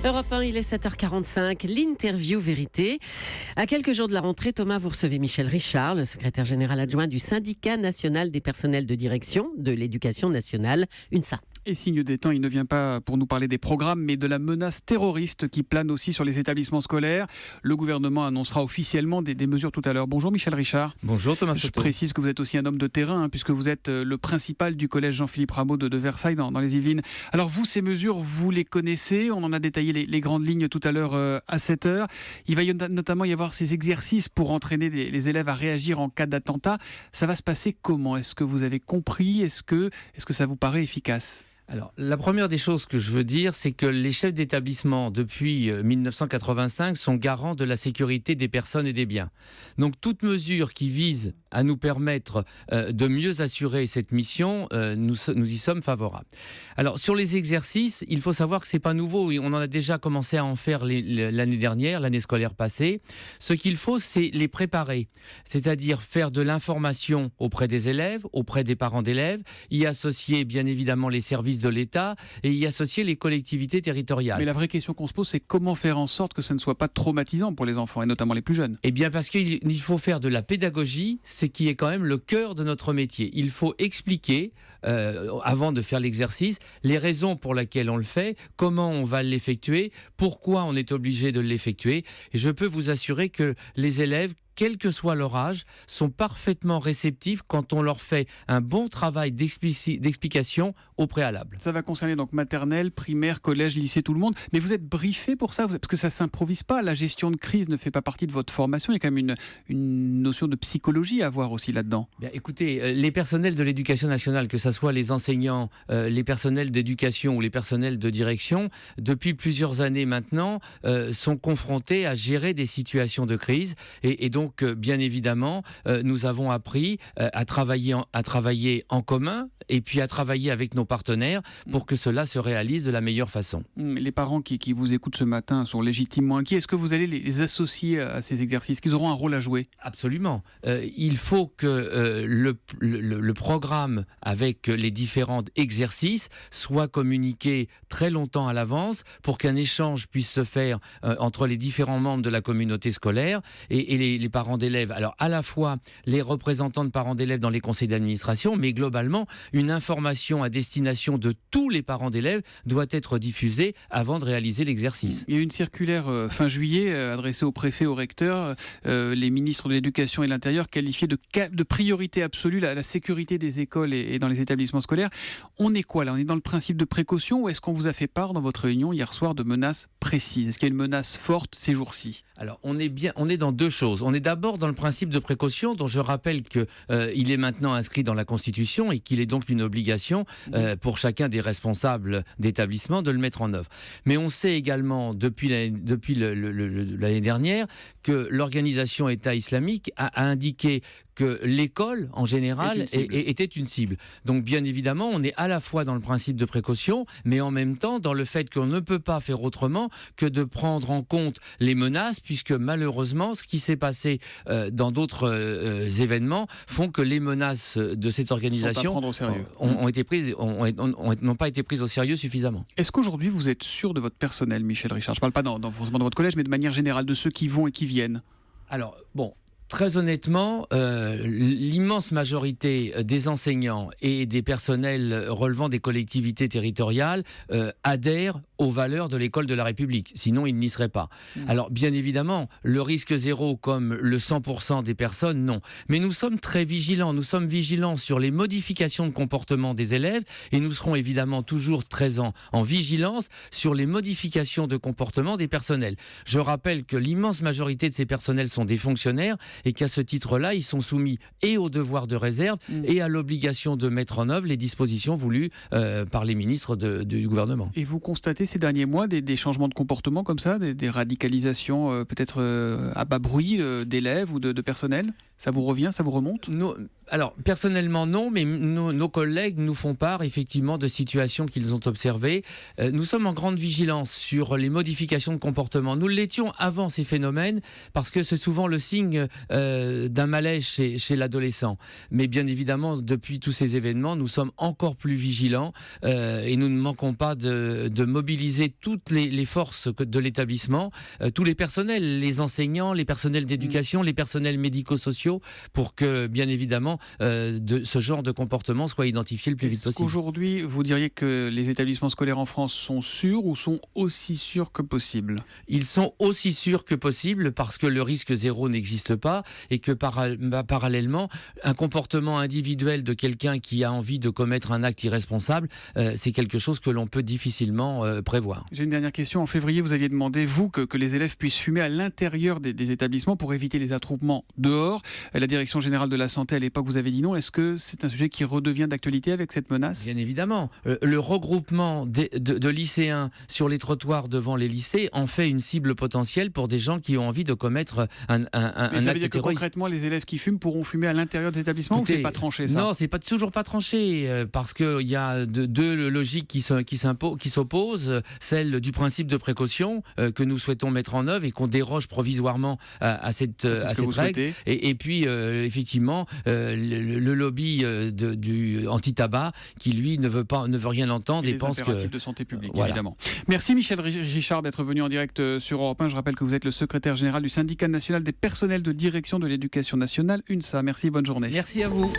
Europe 1, il est 7h45, l'interview vérité. À quelques jours de la rentrée, Thomas, vous recevez Michel Richard, le secrétaire général adjoint du syndicat national des personnels de direction de l'éducation nationale, UNSA. Et signe des temps, il ne vient pas pour nous parler des programmes, mais de la menace terroriste qui plane aussi sur les établissements scolaires. Le gouvernement annoncera officiellement des mesures tout à l'heure. Bonjour Michel Richard. Bonjour Thomas Je Soto. précise que vous êtes aussi un homme de terrain, puisque vous êtes le principal du collège Jean-Philippe Rameau de Versailles dans les Yvelines. Alors vous, ces mesures, vous les connaissez. On en a détaillé les grandes lignes tout à l'heure à 7h. Il va notamment y avoir ces exercices pour entraîner les élèves à réagir en cas d'attentat. Ça va se passer comment ? Est-ce que vous avez compris ? Est-ce que ça vous paraît efficace ? Alors, la première des choses que je veux dire, c'est que les chefs d'établissement, depuis 1985, sont garants de la sécurité des personnes et des biens. Donc, toute mesure qui vise à nous permettre de mieux assurer cette mission, nous y sommes favorables. Alors, sur les exercices, il faut savoir que c'est pas nouveau. On en a déjà commencé à en faire l'année dernière, l'année scolaire passée. Ce qu'il faut, c'est les préparer. C'est-à-dire faire de l'information auprès des élèves, auprès des parents d'élèves, y associer bien évidemment les services de l'État et y associer les collectivités territoriales. Mais la vraie question qu'on se pose, c'est comment faire en sorte que ça ne soit pas traumatisant pour les enfants, et notamment les plus jeunes ? Eh bien, parce qu'il faut faire de la pédagogie, c'est qui est quand même le cœur de notre métier. Il faut expliquer, avant de faire l'exercice, les raisons pour lesquelles on le fait, comment on va l'effectuer, pourquoi on est obligé de l'effectuer. Et je peux vous assurer que les élèves, quel que soit leur âge, sont parfaitement réceptifs quand on leur fait un bon travail d'explication au préalable. Ça va concerner donc maternelle, primaire, collège, lycée, tout le monde. Mais vous êtes briefé pour ça, parce que ça ne s'improvise pas. La gestion de crise ne fait pas partie de votre formation. Il y a quand même une notion de psychologie à voir aussi là-dedans. Bien, écoutez, les personnels de l'éducation nationale, que ce soit les enseignants, les personnels d'éducation ou les personnels de direction, depuis plusieurs années maintenant, sont confrontés à gérer des situations de crise. Et donc, bien évidemment, nous avons appris à travailler en commun et puis à travailler avec nos partenaires pour que cela se réalise de la meilleure façon. Les parents qui vous écoutent ce matin sont légitimement inquiets. Est-ce que vous allez les associer à ces exercices ? Qu'ils auront un rôle à jouer ? Absolument. Il faut que le programme avec les différents exercices soit communiqué très longtemps à l'avance pour qu'un échange puisse se faire entre les différents membres de la communauté scolaire et les parents d'élèves. Alors, à la fois les représentants de parents d'élèves dans les conseils d'administration, mais globalement, une information à destination de tous les parents d'élèves doit être diffusée avant de réaliser l'exercice. Il y a une circulaire fin juillet adressée au préfet, au recteur, les ministres de l'Éducation et de l'Intérieur qualifiés de priorité absolue la sécurité des écoles et dans les établissements scolaires. On est quoi là ? On est dans le principe de précaution ou est-ce qu'on vous a fait part dans votre réunion hier soir de menaces précises ? Est-ce qu'il y a une menace forte ces jours-ci ? Alors, on est dans deux choses. On est d'abord dans le principe de précaution, dont je rappelle qu'il est maintenant inscrit dans la Constitution et qu'il est donc une obligation pour chacun des responsables d'établissement de le mettre en œuvre. Mais on sait également, depuis l'année dernière, que l'organisation État islamique a indiqué que l'école, en général, était une cible. Donc, bien évidemment, on est à la fois dans le principe de précaution, mais en même temps dans le fait qu'on ne peut pas faire autrement que de prendre en compte les menaces, puisque malheureusement, ce qui s'est passé dans d'autres événements font que les menaces de cette organisation n'ont pas été prises au sérieux suffisamment. Est-ce qu'aujourd'hui, vous êtes sûr de votre personnel, Michel Richard ? Je ne parle pas forcément de votre collège, mais de manière générale, de ceux qui vont et qui viennent. Alors, bon... Très honnêtement, l'immense majorité des enseignants et des personnels relevant des collectivités territoriales adhèrent aux valeurs de l'école de la République. Sinon, ils n'y seraient pas. Alors, bien évidemment, le risque zéro comme le 100% des personnes, non. Mais nous sommes très vigilants. Nous sommes vigilants sur les modifications de comportement des élèves et nous serons évidemment toujours très en vigilance sur les modifications de comportement des personnels. Je rappelle que l'immense majorité de ces personnels sont des fonctionnaires et qu'à ce titre-là, ils sont soumis et au devoir de réserve et à l'obligation de mettre en œuvre les dispositions voulues par les ministres du gouvernement. Et vous constatez ces derniers mois des changements de comportement comme ça, des radicalisations peut-être à bas bruit d'élèves ou de personnel ? Ça vous revient, ça vous remonte ? Alors, personnellement, non, mais nos collègues nous font part effectivement de situations qu'ils ont observées. Nous sommes en grande vigilance sur les modifications de comportement. Nous l'étions avant ces phénomènes parce que c'est souvent le signe d'un malaise chez l'adolescent. Mais bien évidemment, depuis tous ces événements, nous sommes encore plus vigilants et nous ne manquons pas de mobiliser toutes les forces de l'établissement, tous les personnels, les enseignants, les personnels d'éducation, les personnels médico-sociaux, pour que, bien évidemment, de ce genre de comportement soit identifié le plus vite possible. Aujourd'hui, vous diriez que les établissements scolaires en France sont sûrs ou sont aussi sûrs que possible ? Ils sont aussi sûrs que possible parce que le risque zéro n'existe pas et que parallèlement, un comportement individuel de quelqu'un qui a envie de commettre un acte irresponsable, c'est quelque chose que l'on peut difficilement prévoir. J'ai une dernière question. En février, vous aviez demandé, vous, que les élèves puissent fumer à l'intérieur des établissements pour éviter les attroupements dehors. La Direction générale de la santé, à l'époque, vous avez dit non. Est-ce que c'est un sujet qui redevient d'actualité avec cette menace ? Bien évidemment. Le regroupement de lycéens sur les trottoirs devant les lycées en fait une cible potentielle pour des gens qui ont envie de commettre un acte terroriste. Ça veut dire que concrètement, les élèves qui fument pourront fumer à l'intérieur des établissements. Écoutez, ou c'est pas tranché, ça ? Non, c'est toujours pas tranché parce qu'il y a deux logiques qui s'opposent. Celle du principe de précaution que nous souhaitons mettre en œuvre et qu'on déroge provisoirement à cette règle. Et puis, effectivement, le lobby du anti-tabac qui, lui, ne veut rien entendre et pense que... les impératifs de santé publique, évidemment. Merci Michel Richard d'être venu en direct sur Europe 1. Je rappelle que vous êtes le secrétaire général du syndicat national des personnels de direction de l'éducation nationale, UNSA. Merci, bonne journée. Merci à vous.